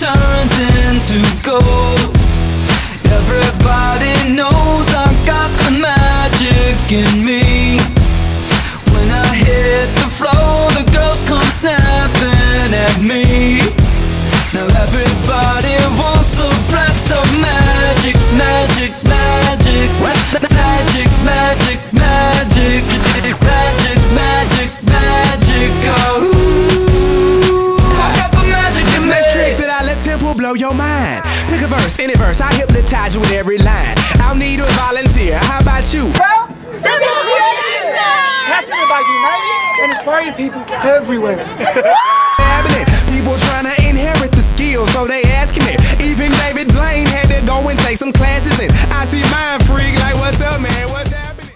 turns into gold. Everybody knows I got the magic in me. When I hit the floor, the girls come snapping at me. Now everybody wants a blast of magic, magic, magic, magic, magic, magic, magic, magic, magic, oh. I got the magic in me. This trick that I let Temple blow your mind. Pick a verse, any verse, I hypnotize you with every line. I'll need a volunteer, how about you? Simple Creation! Passionate by uniting and inspiring people everywhere. Happening. People trying to inherit the skills, so they asking it. Even David Blaine had to go and take some classes, and I see mind freak like, what's up, man?